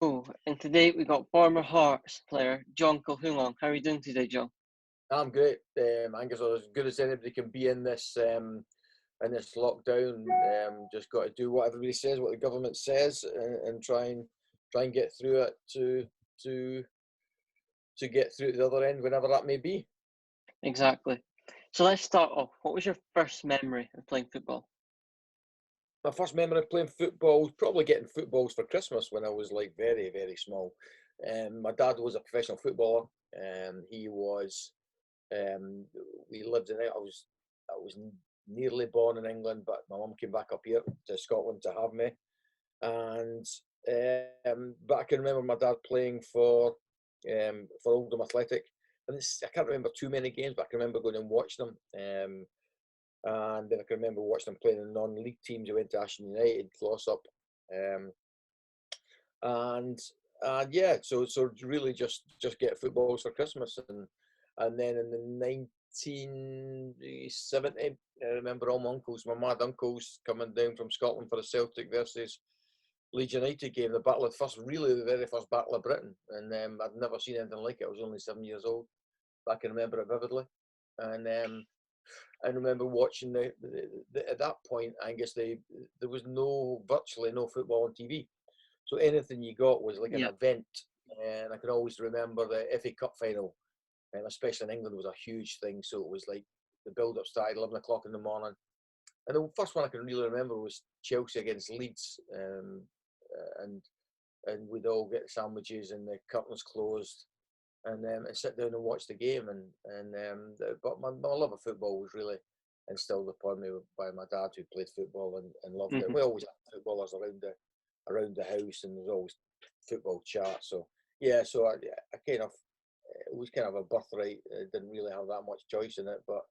Oh, and today we got former Hearts player John Colquhoun. How are you doing today, John? I'm great, Angus. As good as anybody can be in this lockdown. Just got to do what everybody says, what the government says, and try and get through it to to get through to the other end, whenever that may be. Exactly. So let's start off. What was your first memory of playing football? My first memory of playing football was probably getting footballs for Christmas when I was like very, very small. My dad was a professional footballer. He was. Um, we lived in it. I was nearly born in England, but my mum came back up here to Scotland to have me. And but I can remember my dad playing for Oldham Athletic, and I can't remember too many games, but I can remember going and watching them. And then I can remember watching them playing in non-league teams. I went to Ashton United, Glossop, um, and yeah, so really just get footballs for Christmas, and then in the 1970, I remember all my mad uncles coming down from Scotland for the Celtic versus Leeds United game, the very first battle of Britain, and I'd never seen anything like it. I was only 7 years old, but I can remember it vividly, and I remember watching at that point, Angus, there was virtually no football on TV. So anything you got was like an Yeah. event. And I can always remember the FA Cup final, especially in England, was a huge thing. So it was like the build-up started 11 o'clock in the morning. And the first one I can really remember was Chelsea against Leeds. And we'd all get sandwiches and the curtains closed and sit down and watch the game. But my love of football was really instilled upon me by my dad, who played football and loved it. Hmm. We always had footballers around the house, and there's always football chat. So yeah, so I kind of it was kind of a birthright. I didn't really have that much choice in it, but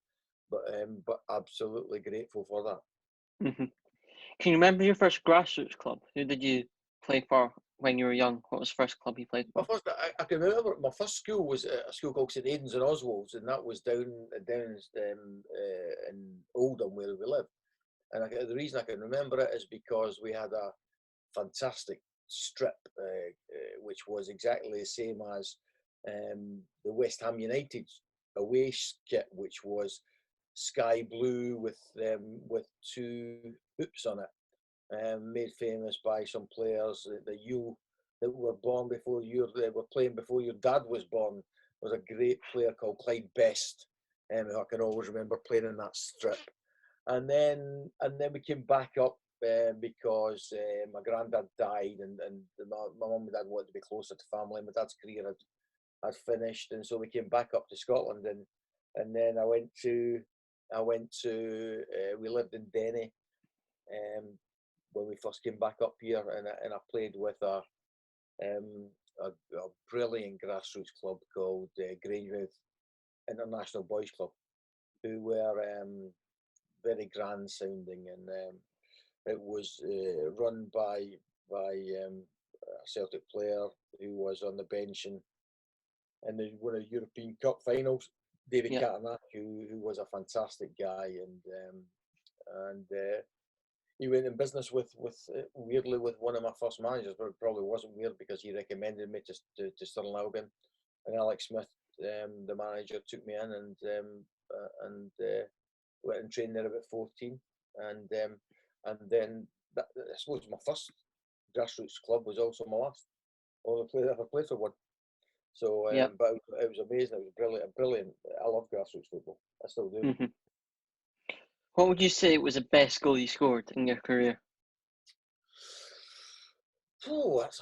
absolutely grateful for that. Hmm. Can you remember your first grassroots club? Who did you play for when you were young? What was the first club you played My for? first, I can remember my first school was a school called St Aidan's in Oswald's, and that was down in Oldham where we live. And the reason I can remember it is because we had a fantastic strip, which was exactly the same as the West Ham United away kit, which was sky blue with two hoops on it, made famous by some players that you that were born before they were playing before your dad was born. There was a great player called Clyde Best, who I can always remember playing in that strip. And then we came back up because my granddad died, and my mum and dad wanted to be closer to family. My dad's career had finished, and so we came back up to Scotland, and then we lived in Denny um, when we first came back up here, and I played with um, a brilliant grassroots club called Grangemouth International Boys Club, who were very grand sounding, and it was run by a Celtic player who was on the bench and they won a European Cup finals. David Yeah. Katernak, who was a fantastic guy, and he went in business with weirdly with one of my first managers, but it probably wasn't weird because he recommended me to Stirling Albion, and Alex Smith, the manager, took me in and went and trained there about 14, and then I suppose my first grassroots club was also my last. Only I ever played for one. So, Yeah. but it was amazing. It was brilliant. I love grassroots football. I still do. Hmm. What would you say was the best goal you scored in your career? Oh, that's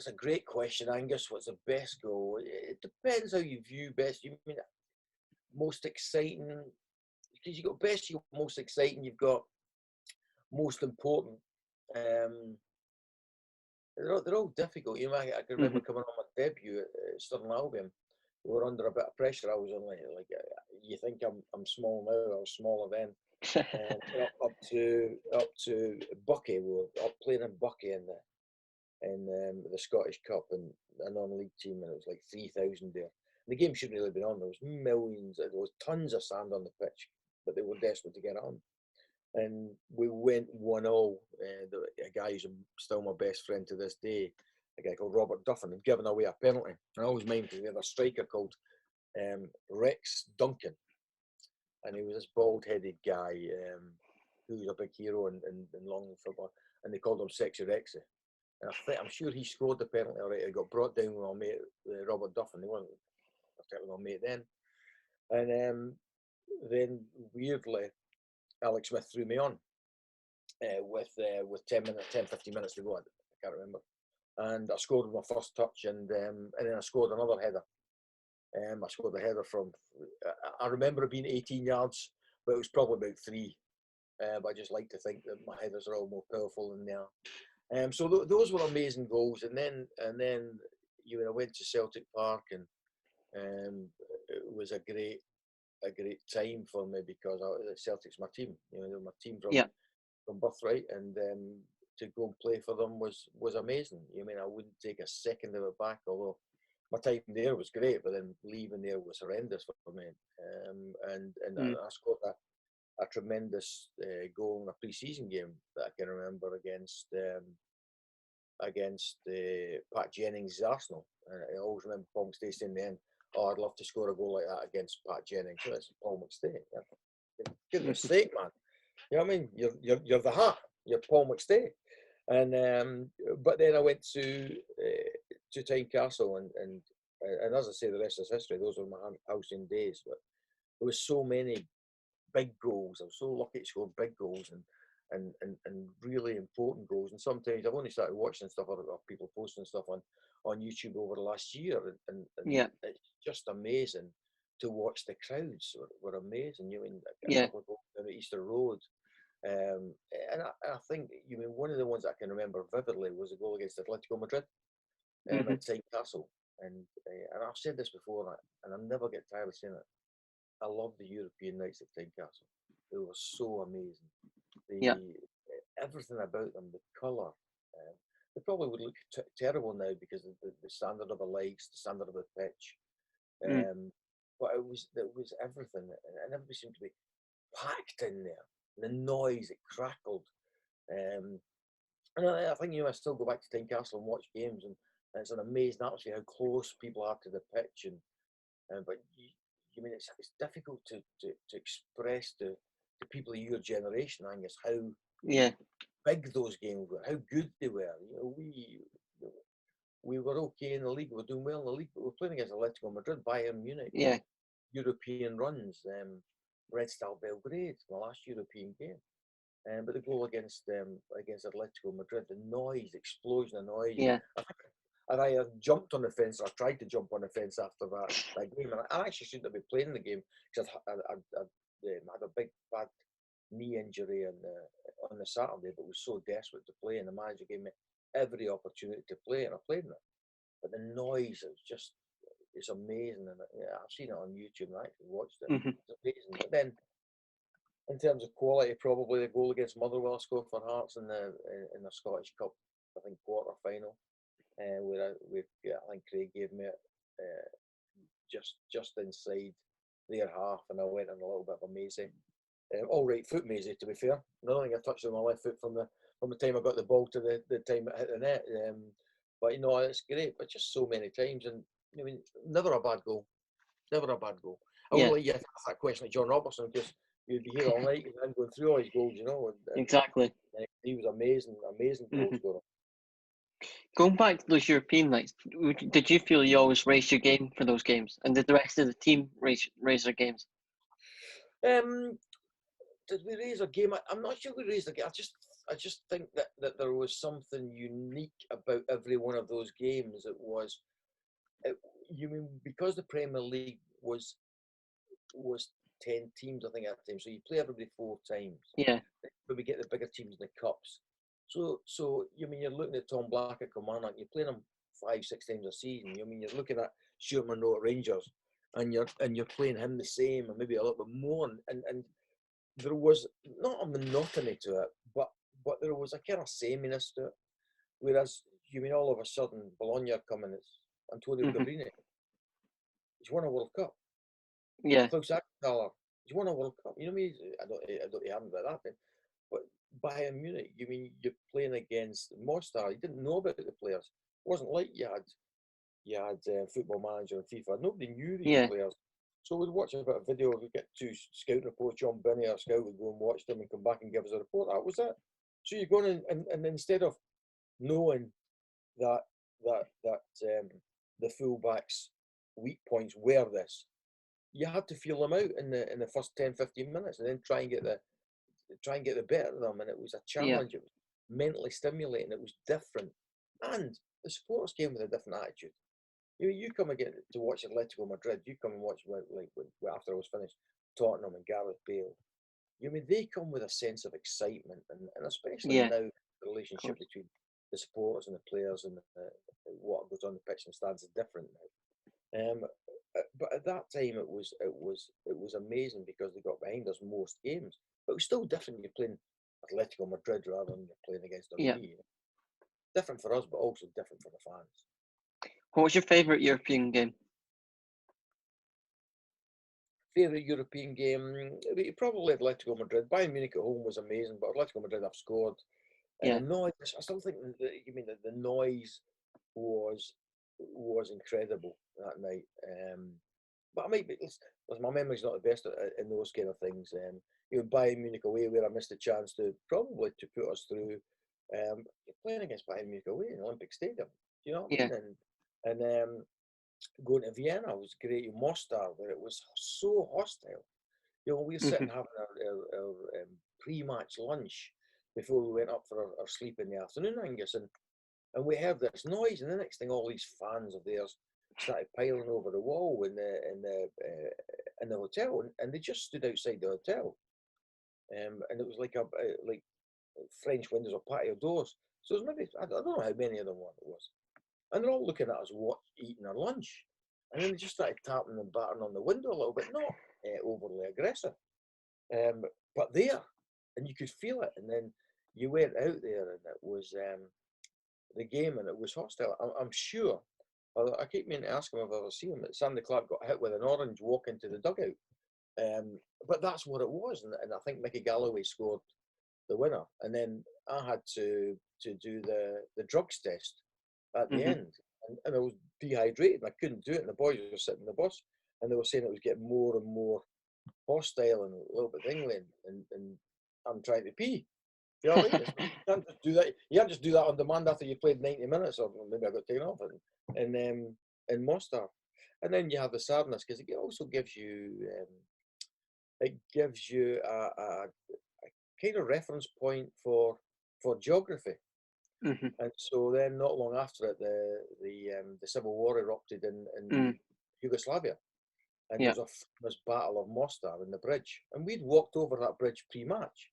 a great question, Angus. What's the best goal? It depends how you view best. You mean most exciting? Because you got best, you got most exciting. You've got most important. Um, they're all difficult. I can remember Hmm. coming on my debut at Stirling Albion. We were under a bit of pressure. I was only like you think I'm small now. I was smaller then. Up to Bucky. We were up playing in Bucky in the Scottish Cup and a non-league team, and it was like 3,000 there. And the game shouldn't really have been on. There was millions. There was tons of sand on the pitch, but they were desperate to get on. And we went 1-0. A guy who's still my best friend to this day, a guy called Robert Duffin had given away a penalty. I always mind because we had a striker called Rex Duncan, and he was this bald-headed guy who was a big hero in London football, and they called him Sexy Rexy. And I'm sure he scored the penalty alright. It got brought down with my mate Robert Duffin. He wasn't particularly my mate then. And then weirdly, Alex Smith threw me on with 10, 15 minutes to go. I can't remember. And I scored with my first touch, and then I scored another header. I scored a header from, I remember it being 18 yards, but it was probably about 3. But I just like to think that my headers are all more powerful than they are. So those were amazing goals. And then I went to Celtic Park, and it was a great time for me because Celtic's my team. They were my team from birthright, and to go and play for them was amazing. I wouldn't take a second of it back, although my time there was great, but then leaving there was horrendous for me. And I scored a tremendous goal in a pre-season game that I can remember against Pat Jennings' Arsenal. I always remember Paul McStay saying in the end, "Oh, I'd love to score a goal like that against Pat Jennings." So it's Paul McStay. Yeah. Goodness sake, man! You know what I mean? You're the hat. You're Paul McStay. And but then I went to Tynecastle, and as I say, the rest is history. Those were my housing days. But there was so many big goals. I was so lucky to score big goals and really important goals. And sometimes I've only started watching stuff or people posting stuff on YouTube over the last year, and it's just amazing to watch. The crowds were amazing. A couple of goals down at Easter Road. And I think one of the ones I can remember vividly was a goal against Atletico Madrid at Tynecastle. And I've said this before, and I'll never get tired of saying it. I love the European nights at Tynecastle. They were so amazing. Everything about them, the colour. They probably would look terrible now because of the standard of the lights, the standard of the pitch. But it was everything, and everybody seemed to be packed in there. The noise, it crackled. And I think I still go back to Tynecastle and watch games, and it's an amazing atmosphere how close people are to the pitch. But it's difficult to express to people of your generation, Angus, how big those games were, how good they were. We were okay in the league, we were doing well in the league, but we were playing against Atletico Madrid, Bayern Munich, European runs, Red Star Belgrade, my last European game. But the goal against Atletico Madrid, the noise, the explosion of noise. I jumped on the fence, or I tried to jump on the fence after that game. And I actually shouldn't have been playing the game because I had a big bad knee injury on the Saturday, but was so desperate to play, and the manager gave me every opportunity to play, and I played in it. But the noise, it's amazing, and I've seen it on YouTube and I actually watched it. It's amazing. But then, in terms of quality, probably the goal against Motherwell I scored for Hearts in the Scottish Cup, I think quarter final, where I think Craig gave me it just inside their half, and I went on a little bit of a mazy, all right foot mazy to be fair. I don't think I touched on my left foot from the time I got the ball to the time it hit the net. But it's great. But just so many times, and never a bad goal. Never a bad goal. I would like you to ask that question to John Robertson, because you'd be here all night and I'm going through all his goals, Exactly. He was amazing goal scorer. Going back to those European nights, did you feel you always raised your game for those games, and did the rest of the team raise their games? Did we raise our game? I'm not sure we raised the game. I just think that there was something unique about every one of those games. Because the Premier League was 10 teams, I think, at the time. So you play everybody 4 times. Yeah. But we get the bigger teams in the cups. So you're looking at Tom Black at Kilmarnock. You're playing him 5-6 times a season. You're looking at Stuart Monroe at Rangers, and you're playing him the same, and maybe a little bit more. And there was not a monotony to it, but there was a kind of sameness to it. Whereas all of a sudden Bologna coming, it's Antonio Cabrini. He's won a World Cup. Yeah. Klaus Ackenthaler, he's won a World Cup. I don't he hadn't by that time. But Bayern Munich, you're playing against Mostar. You didn't know about the players. wasn't like you had Football Manager and FIFA. Nobody knew these Yeah, players. So we'd watch a bit of video, we'd get two scout reports, John Binney, our scout, would go and watch them and come back and give us a report. That was it. So you're going in, and instead of knowing that that the fullbacks' weak points were this, you had to feel them out in the first 10, 15 minutes and then try and get the better of them. And it was a yeah, challenge. It was mentally stimulating. It was different. And the supporters came with a different attitude. You come again to watch Atletico Madrid. You come and watch after I was finished Tottenham and Gareth Bale. They come with a sense of excitement, and especially yeah, now the of relationship course. between the supporters and the players and what goes on the pitch and stands is different now. But at that time, it was amazing because they got behind us most games. But it was still different. You're playing Atletico Madrid rather than you're playing against Yeah. me. Different for us, but also different for the fans. What was your favourite European game? Favourite European game? Probably Atletico Madrid. Bayern Munich at home was amazing, but Atletico Madrid have scored. And Yeah, the noise, I still think that the noise was incredible that night. But I might be, my memory's not the best in those kind of things. Bayern Munich away, where I missed a chance to probably to put us through. You're playing against Bayern Munich away in the Olympic Stadium. Do you know what I yeah, mean? And going to Vienna was great. Mostar, where it was so hostile. We were hmm sitting having our pre-match lunch before we went up for our sleep in the afternoon, Angus, and we heard this noise, and the next thing, all these fans of theirs started piling over the wall in the hotel, and they just stood outside the hotel, and it was like French windows or patio doors. So it was maybe I don't know how many of them it was, and they're all looking at us eating our lunch, and then they just started tapping and battering on the window a little bit, not overly aggressive. Um, but there, and you could feel it. And then you went out there, and it was the game, and it was hostile. I'm sure. I keep meaning to ask him if I've ever seen him. That Sandy Clark got hit with an orange walk into the dugout. But that's what it was, and I think Mickey Galloway scored the winner. And then I had to do the drugs test at the hmm end, and I was dehydrated, and I couldn't do it. And the boys were sitting in the bus, and they were saying it was getting more and more hostile and a little bit tingling, and I'm trying to pee. You know what I mean? You can't just do that. You can't just do that on demand after you played 90 minutes, or maybe I got taken off in Mostar. And then you have the sadness because it also gives you a kind of reference point for geography. hmm And so then, not long after it, the civil war erupted in mm, Yugoslavia, and there yeah, was a famous Battle of Mostar in the bridge, and we'd walked over that bridge pre-match.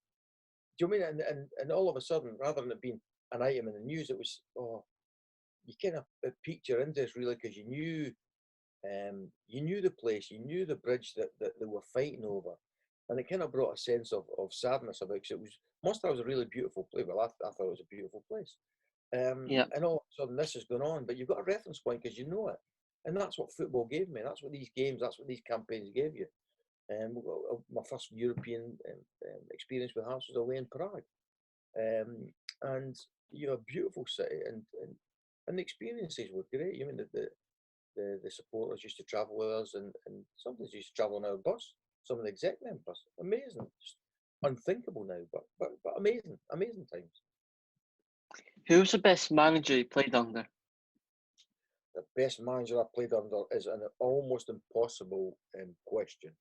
Do you know what I mean? And all of a sudden, rather than it being an item in the news, it was you kind of it piqued your interest really because you knew the place, you knew the bridge that they were fighting over, and it kind of brought a sense of sadness about because it was Mostar was a really beautiful place. Well, I thought it was a beautiful place. yeah, And all of a sudden this is going on, but you've got a reference point because you know it, and that's what football gave me. That's what these games, that's what these campaigns gave you. My first European experience with Hearts was away in Prague, and a beautiful city, and the experiences were great. You mean the supporters used to travel with us, and sometimes used to travel on our bus. Some of the exec members, amazing, just unthinkable now, but amazing times. Who's the best manager you played under? The best manager I played under is an almost impossible question.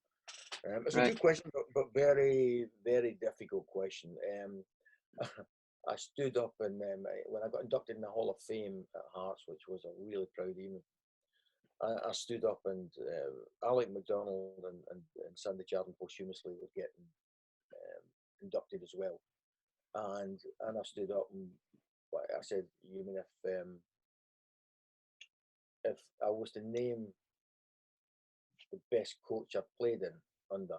It's a Right. good question, but very, very difficult question. I stood up and when I got inducted in the Hall of Fame at Hearts, which was a really proud evening, I stood up and Alec McDonald and Sandy Jardine posthumously were getting inducted as well. And I stood up and I said, you mean if I was to name the best coach I've played in under,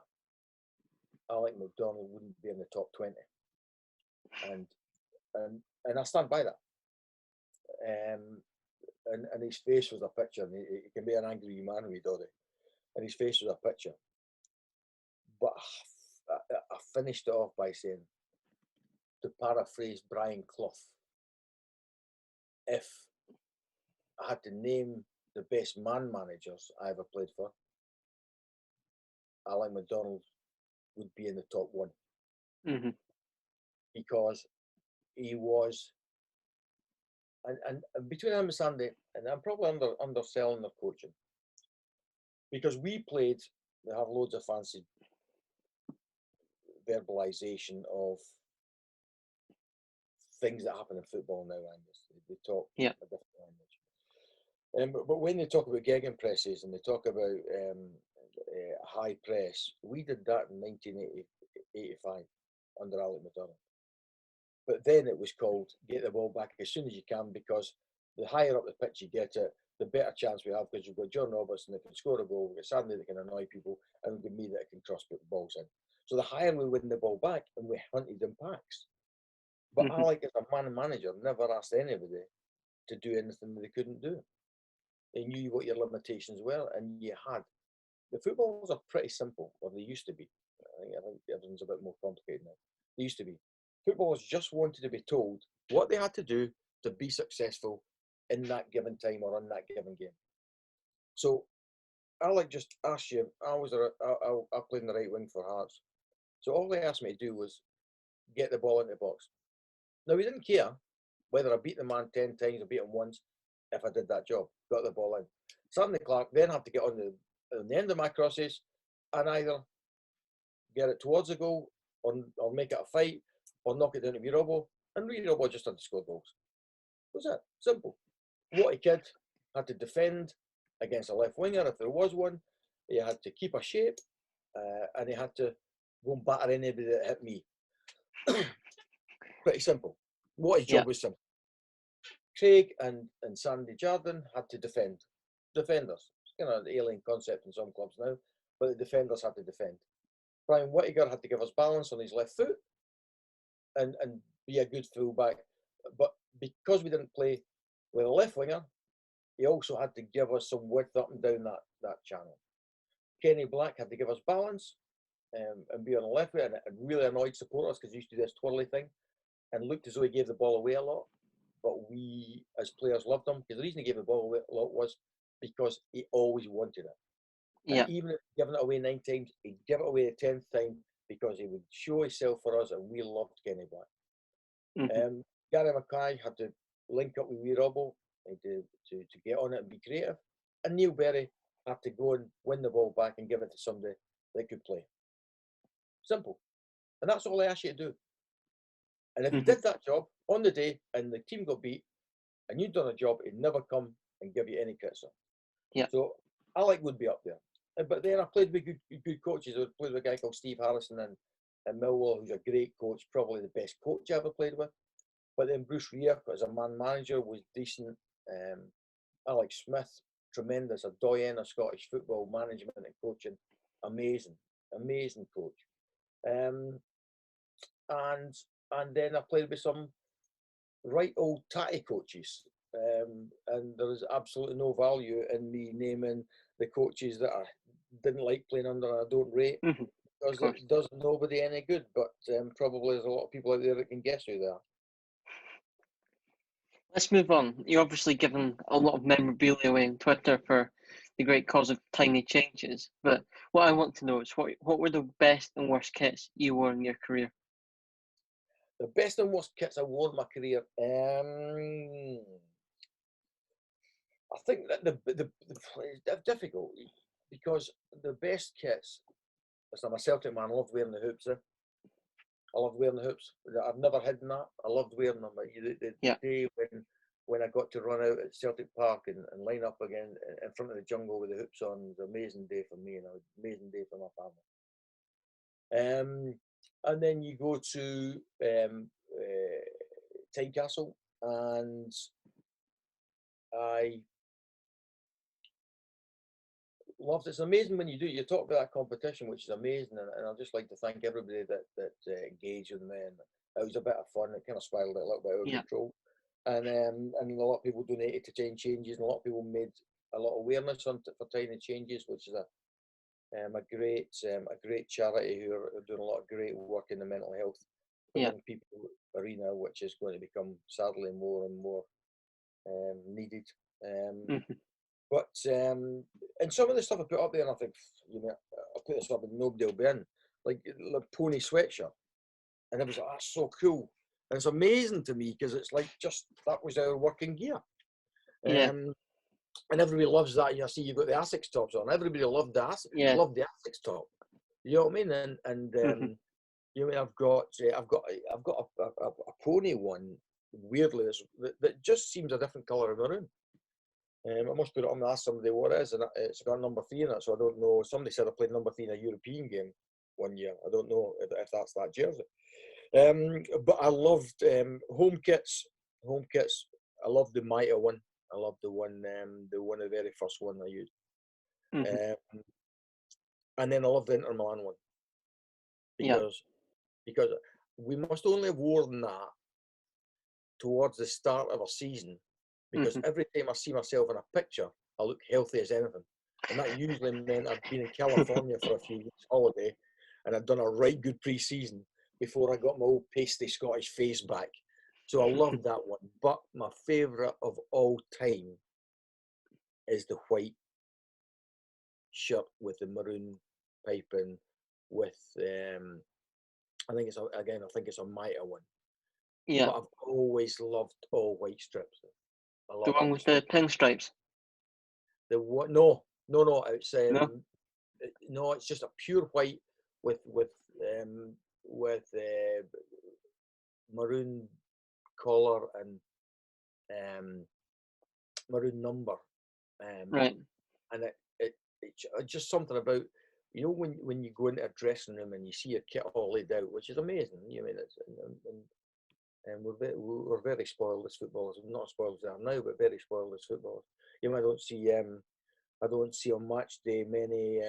Alec McDonald wouldn't be in the top 20. And and I stand by that. Um, and his face was a picture, and he can be an angry man with Doddy, and his face was a picture. But I finished it off by saying, to paraphrase Brian Clough, if I had to name the best man managers I ever played for, Alan McDonald would be in the top one Mm-hmm. because he was, and between him and Sandy, and I'm probably underselling their coaching because we played. They have loads of fancy verbalization of things that happen in football now, Angus. They talk Yeah. a different language. But when they talk about gegenpresses and they talk about high press, we did that in 1985 under Alec McDonald. But then it was called get the ball back as soon as you can, because the higher up the pitch you get it, the better chance we have, because you've got John Robertson that can score a goal, we've got Sandy that can annoy people, and we've got me that can cross put balls in. So the higher we win the ball back, and we hunted in packs. But Mm-hmm. Alec, as a man manager, never asked anybody to do anything that they couldn't do. They knew what your limitations were, and you had. The footballs are pretty simple, or they used to be. I think everything's a bit more complicated now. They used to be. Footballers just wanted to be told what they had to do to be successful in that given time or in that given game. So Alec just asked you. I played in the right wing for Hearts. So all they asked me to do was get the ball into the box. Now he didn't care whether I beat the man 10 times or beat him once if I did that job, got the ball in. Sandy Clark then had to get on the end of my crosses and either get it towards the goal or make it a fight or knock it down to Mirobo, and Mirobo just had to score goals. That was it. Simple. What a kid had to defend against a left winger if there was one. He had to keep a shape, and he had to go and batter anybody that hit me. Pretty simple. What his job was simple. Craig and Sandy Jardine had to defend. Defenders. It's kind of an alien concept in some clubs now, but the defenders had to defend. Brian Whittaker had to give us balance on his left foot and be a good fullback. But because we didn't play with a left winger, he also had to give us some width up and down that channel. Kenny Black had to give us balance and be on the left foot, and it really annoyed supporters because he used to do this twirly thing and looked as though he gave the ball away a lot. But we, as players, loved him because the reason he gave the ball away a lot was because he always wanted it. Yeah. And even if giving it away 9 times, he'd give it away the 10th time because he would show himself for us, and we loved Kenny Black. Mm-hmm. Gary Mackay had to link up with Wee Robbo to get on it and be creative. And Neil Berry had to go and win the ball back and give it to somebody that could play. Simple. And that's all I asked you to do. And if you did that job on the day and the team got beat and you'd done a job, he'd never come and give you any criticism. Yeah. So Alec would be up there. But then I played with good coaches. I played with a guy called Steve Harrison in Millwall, who's a great coach, probably the best coach I ever played with. But then Bruce Rear, as a man manager, was decent. Alex Smith, tremendous, a doyen of Scottish football management and coaching. Amazing coach. And then I played with some right old tatty coaches. And there was absolutely no value in me naming the coaches that I didn't like playing under and I don't rate, because it does nobody any good. But probably there's a lot of people out there that can guess who they are. Let's move on. You're obviously given a lot of memorabilia away on Twitter for the great cause of tiny changes. But what I want to know is what were the best and worst kits you wore in your career? The best and worst kits I wore in my career. I think that it's difficult because the best kits. Listen, I'm a Celtic man. I love wearing the hoops. I love wearing the hoops. I've never hidden that. I loved wearing them. The day when I got to run out at Celtic Park and line up again in front of the jungle with the hoops on was an amazing day for me and an amazing day for my family. And then you go to Tynecastle, and I loved it. It's amazing when you do. You talk about that competition, which is amazing, and I'd just like to thank everybody that engaged with me. And it was a bit of fun. It kind of spiraled a little bit out of control, and a lot of people donated to Tiny Changes, and a lot of people made a lot of awareness for Tiny Changes, which is a great charity who are doing a lot of great work in the mental health for young people arena, which is going to become sadly more and more needed. Mhm. But and some of the stuff I put up there, and I think, I put this up and nobody will be in, like the pony sweatshirt, and it was like, that's so cool, and it's amazing to me because it's like just that was our working gear, Yeah. and everybody loves that. You see, you've got the Asics tops on. Everybody Yeah. loved the Asics top. You know what I mean? And Mhm. you know, I've got a pony one. Weirdly, that just seems a different colour of maroon. I must put it on and ask somebody what it is, and it's got number 3 in it, so I don't know. Somebody said I played number 3 in a European game one year. I don't know if that's that jersey. But I loved home kits. Home kits. I loved the Mitre one. I loved the the very first one I used. Mhm. Um, and then I loved the Inter Milan one Yeah. because because we must only have worn that towards the start of a season, because Mhm. every time I see myself in a picture, I look healthy as anything. And that usually meant I'd been in California for a few weeks holiday and I'd done a right good pre-season before I got my old pasty Scottish face back. So I loved that one. But my favourite of all time is the white shirt with the maroon piping with I think it's a Mitre one. Yeah. But I've always loved all white strips. I The love one all the with the strips. pinstripes. The what? No, no, no. No. No. It's just a pure white with um, maroon collar and um, maroon number, um, Right. and it's just something about, when you go into a dressing room and you see your kit all laid out, which is amazing. You mean it's and we're very spoiled as footballers. Not as spoiled as they are now, but very spoiled as footballers. I don't see on match day many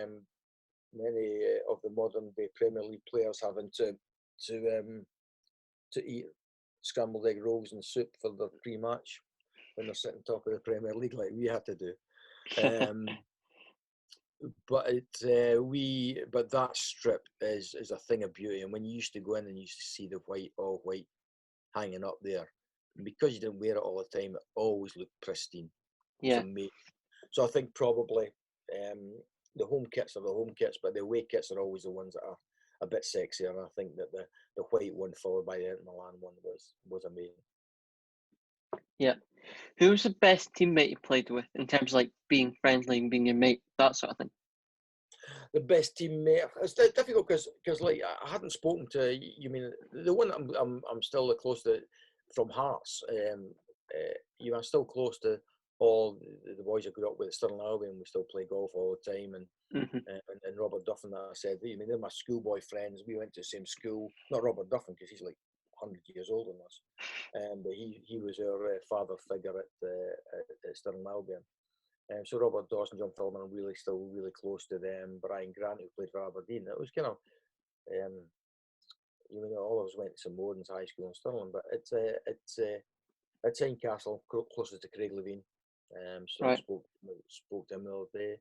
of the modern day Premier League players having to eat scrambled egg rolls and soup for their pre-match when they're sitting top of the Premier League like we had to do. Um, but that strip is a thing of beauty. And when you used to go in and you used to see the all white hanging up there, and because you didn't wear it all the time, it always looked pristine. It was Yeah. amazing. So I think probably um, the home kits are the home kits, but the away kits are always the ones that are a bit sexier. And I think that the white one followed by the Inter Milan one was amazing. Yeah. Who's the best teammate you played with in terms of like being friendly and being your mate, that sort of thing? The best teammate. It's difficult because like I hadn't spoken to you. Mean the one that I'm still the close to from Hearts. I'm still close to all the boys I grew up with at Stirling Albion. We still play golf all the time, Mhm. and Robert Duffin that I said. I mean, they're my schoolboy friends. We went to the same school. Not Robert Duffin because he's like 100 years older than us. But he was our father figure at Stirling Albion. So Robert Dawson, John Philman, I'm still really close to them. Brian Grant, who played for Aberdeen. It was kind of, um, all of us went to St Maudens High School in Stirling, but it's Tynecastle, closest to Craig Levine. So I Right. spoke to him the other day.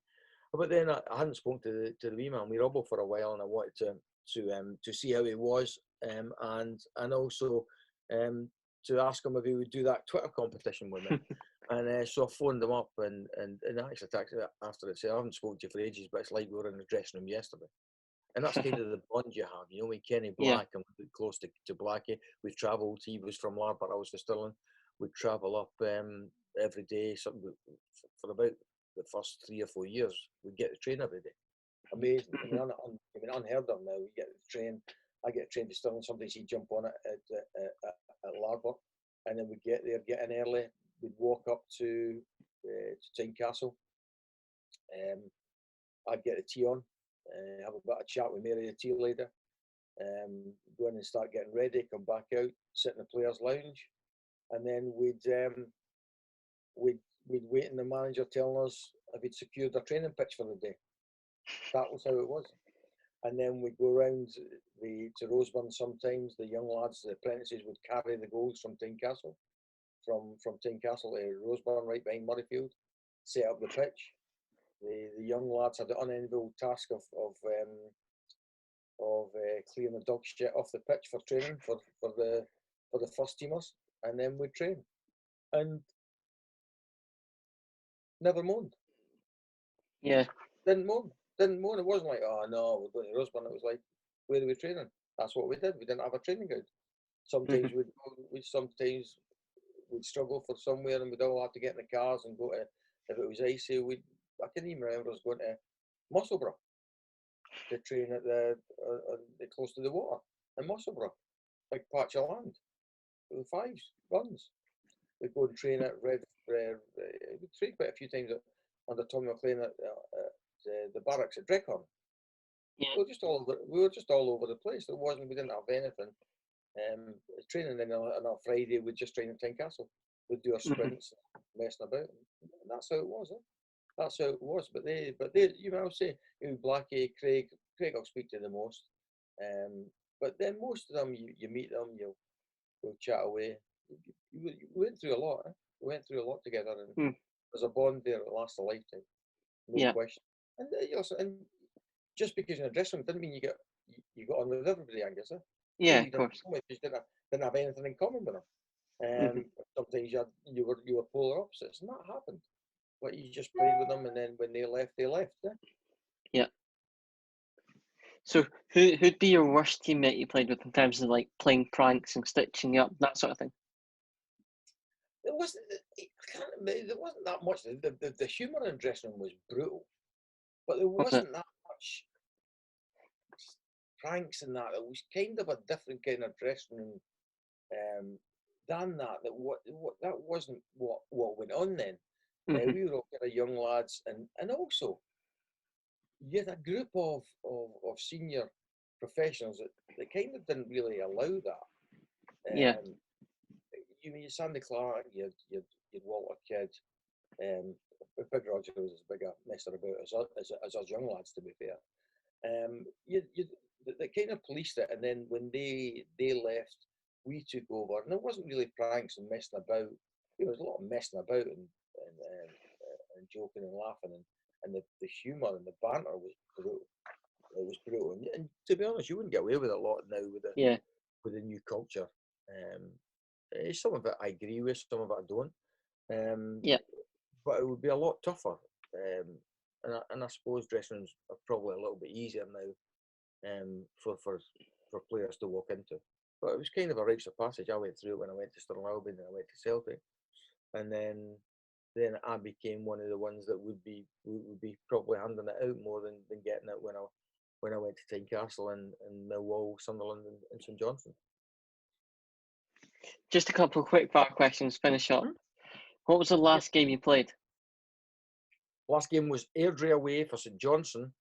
But then I hadn't spoken to the wee man, we Robbo, for a while, and I wanted to see how he was, and also to ask him if he would do that Twitter competition with me. And so I phoned him up and actually texted after it, said, I haven't spoken to you for ages, but it's like we were in the dressing room yesterday. And that's kind of the bond you have, with Kenny Yeah. Black. I'm close to Blackie. We've travelled. He was from Larbert, I was for Stirling. We'd travel up every day, for about the first 3 or 4 years. We'd get the train every day. Amazing. I mean, unheard of now. We get the train. I get a train to Stirling. Sometimes he'd jump on it at Larbert, and then we'd get there, get in early. We'd walk up to Tynecastle. I'd get the tea on, have a bit of chat with Mary, the tea lady, go in and start getting ready, come back out, sit in the players' lounge, and then we'd wait in the manager telling us if he'd secured a training pitch for the day. That was how it was. And then we'd go around to Roseburn sometimes. The young lads, the apprentices, would carry the goals from Tynecastle, from Tynecastle to Roseburn, right behind Murrayfield, set up the pitch. The young lads had the unenviable task of clearing the dog shit off the pitch for training for the first teamers, and then we train. And Never moaned. Yeah. Didn't moan. Didn't moan. It wasn't like, oh no, we're going to Roseburn. It was like, where are we training? That's what we did. We didn't have a training ground. Sometimes we'd struggle for somewhere, and we'd all have to get in the cars and go to. If it was icy, I can even remember us going to Musselburgh to train at close to the water in Musselburgh, big patch of land with fives runs. We'd go and train at we'd train quite a few times under Tommy McLean at the barracks at Dreckhorn. Yeah. We were just all over the place. We didn't have anything. Training on a Friday, we'd just train in Tynecastle. We'd do our sprints, messing about, and that's how it was. That's how it was. But they, you know, I'll say, Blackie, Craig I'll speak to the most. But then most of them, you meet them, you'll chat away. We went through a lot. We went through a lot together, and there's a bond there that lasts a lifetime, no question. And just because you're in a dressing room didn't mean you got on with everybody, Angus. Yeah, of course. You didn't have anything in common with them. Sometimes you were polar opposites, and that happened. But you just played with them, and then when they left, they left. Yeah. So who'd be your worst teammate you played with in terms of like playing pranks and stitching you up, that sort of thing? There wasn't that much. The humour in dressing room was brutal, but there wasn't that much pranks in that. It was kind of a different kind of dressing room than that. That wasn't what went on then. We were all kind of young lads, and also you had a group of senior professionals that kind of didn't really allow that. You mean Sandy Clark, you'd Walter Kidd, Big Roger was as big a messer about as us young lads, to be fair. They kind of policed it, and then when they left, we took over, and it wasn't really pranks and messing about. There was a lot of messing about and joking and laughing, and the humour and the banter was brutal. It was brutal, and to be honest, you wouldn't get away with it a lot now with the new culture. Some of it I agree with, some of it I don't. But it would be a lot tougher. And I suppose dressing rooms are probably a little bit easier now for players to walk into. But it was kind of a rites of passage. I went through it when I went to Stirling Albion and I went to Celtic. And then I became one of the ones that would be probably handing it out more than getting it when I went to Tynecastle and Millwall, Sunderland and St Johnstone. Just a couple of quick fire questions, finish up. What was the last game you played? Last game was Airdrie away for St Johnstone.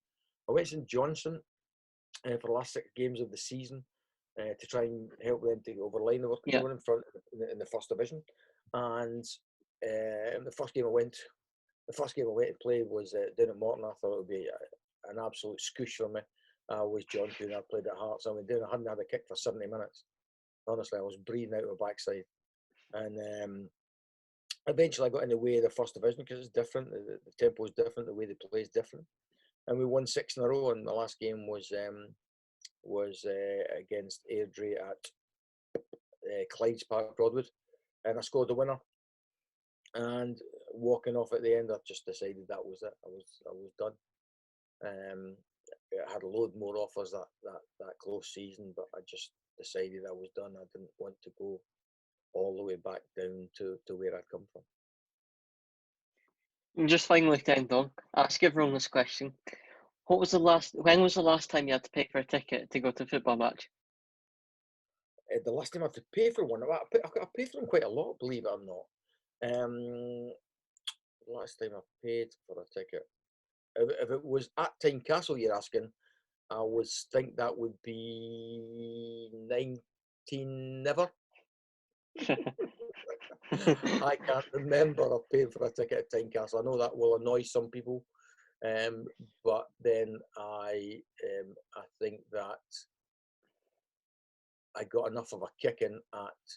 I went to St Johnstone for the last 6 games of the season to try and help them to get over the line. They were in front in the first division. And the first game I went to play was down at Morton. I thought it would be an absolute scoosh for me. I was John Coon. I played at Hearts. I hadn't had a kick for 70 minutes. Honestly, I was breathing out of my backside. And eventually I got in the way of the first division because it's different. The tempo is different. The way they play is different. And we won 6 in a row. And the last game was against Airdrie at Clyde's Park, Broadwood. And I scored the winner. And walking off at the end, I just decided that was it. I was done. I had a load more offers that close season, but I just decided I was done. I didn't want to go all the way back down to where I'd come from. And just finally to end on, ask everyone this question. When was the last time you had to pay for a ticket to go to a football match? The last time I had to pay for one, I paid for them quite a lot, believe it or not. Last time I paid for a ticket, if it was at Tynecastle, you're asking, I would think that would be 19 never. I can't remember I've paid for a ticket at Tynecastle. I know that will annoy some people, but then I think that I got enough of a kicking at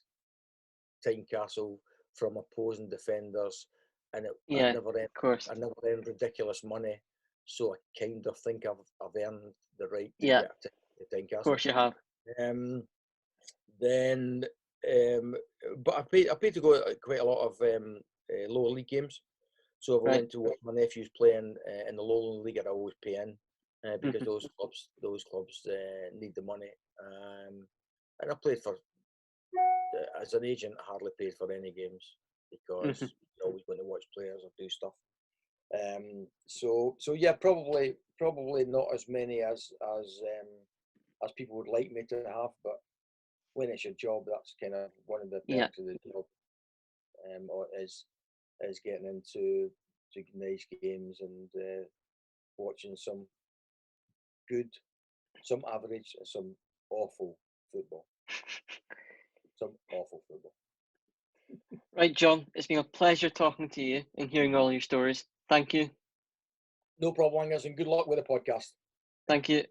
Tynecastle from opposing defenders, and I never earned ridiculous money. So I kind of think I've earned the right to get to Tynecastle. Of course you have. But I paid to go to quite a lot of lower league games. So if I Right. went to watch my nephews playing in the Lowland League, I'd always pay in because Mhm. those clubs need the money. And I played for as an agent. I hardly paid for any games because Mhm. you're always going to watch players or do stuff. So yeah, probably not as many as people would like me to have, but when it's your job, that's kind of one of the Yeah. perks of the job. Or is getting into nice games and watching some good, some average, some awful football. Some awful football. Right, John. It's been a pleasure talking to you and hearing all your stories. Thank you. No problem, Angus, and good luck with the podcast. Thank you.